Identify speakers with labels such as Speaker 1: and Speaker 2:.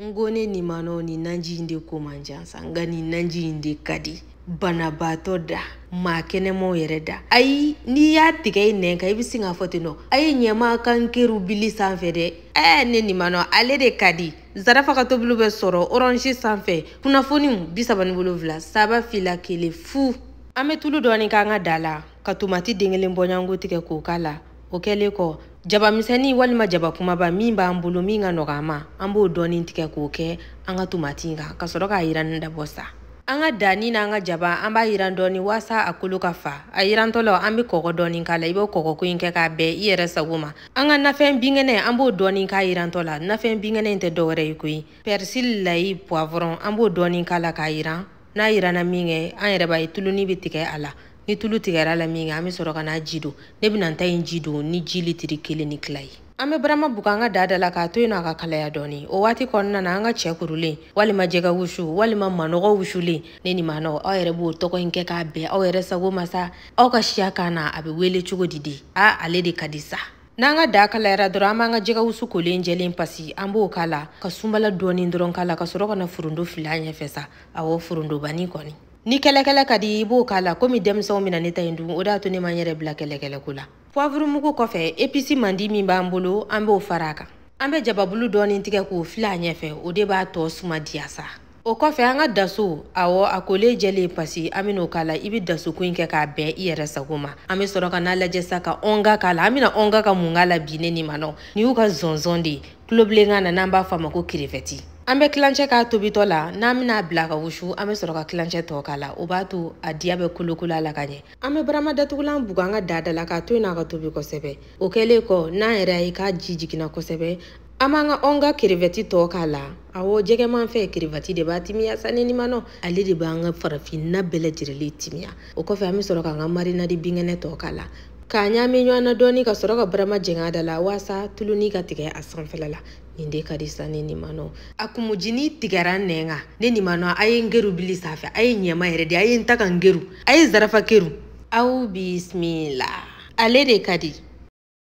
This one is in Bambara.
Speaker 1: Ngone ni mano ni nanji inde ko manjansa ngani nanji inde kadi banabato da ma kene mo yereda ai ni ya tigay ne ka ibi singa fotino ai nyama kan keru bili sanfe de ne ni mano ale de kadi zarafa ka tobulu be soro orange sanfe kuna foni bisabani bulu vla saba fila kele fu ame tulu doni ka nga dala ka tumati dengelen bonyango tike ko kala o kele ko jaba misani walima jaba kuma ba mimba ambulo minga nogama ambo doni tike ko ke anga tumati nga ka soro ka iran nda bosa anga dani na anga jaba amba iran doni wasa akulu ka fa a iran tolo ambi koko doni kala ibo koko ku inke ka be iyere saguma anga nafen bingene ambo doni ka iran tola nafen bingene inte dore yukui persil lai poivron ambo doni kala ka iran na irana minge anyere ba itulu ni bitike ala ni tulu tigara la minge ami soro kana jido ne binanta jido ni jili tiri kele ni klai ame brama bukanga dada la ka to ina ka kala ya doni o wati konna na anga chekurule wali majega wushu wali manogo wushule ne ni mano ayere bu to ko inke ka be ayere sago masa o ka shiaka na abe wele chugo didi a ale de kadisa nanga da kala era drama nga jega wusu ko lenjelen pasi ambo kala ka sumbala doni ndron kala ka soro kana furundo filanya fesa awo furundo bani koni ni kele kadi ibo kala komi demso mina neta indu oda to ne manyere bla kele kula poivre mugu kofe episi mandi mi bambolo ambe faraka ambe jababulu doni ntike ko filanya fe ode ba to suma diasa o kofe anga daso awo akole jele pasi amino kala ibi daso ko inke ka be iyere sagoma ame soro kana laje saka onga kala amina onga ka mungala bine ni mano ni uka zonzondi kloblenga na namba fama ko kreveti ambe klanche ka tobitola namina blaga wushu ame soro ka klanche to kala obatu adia be kulukula la kanye ame brama datugulan buganga dada la ka to ina ka tobi ko sebe o kele ko na era ka jijikina ko sebe amanga onga kreveti to kala awo jege man fe kreveti de batimiya saneni mano ali de banga farafina bele jireli timia o ko fe ame soro ka marina di bingene to kala kanya menywana doni ka soro ka brama jenga dala wasa tuluni ka tige asanfelala inde kadisa neni mano akumujini tigara nenga neni mano aye ngeru bili safi aye nyema heredi aye ntaka ngeru aye zarafa keru au bismillah ale de kadi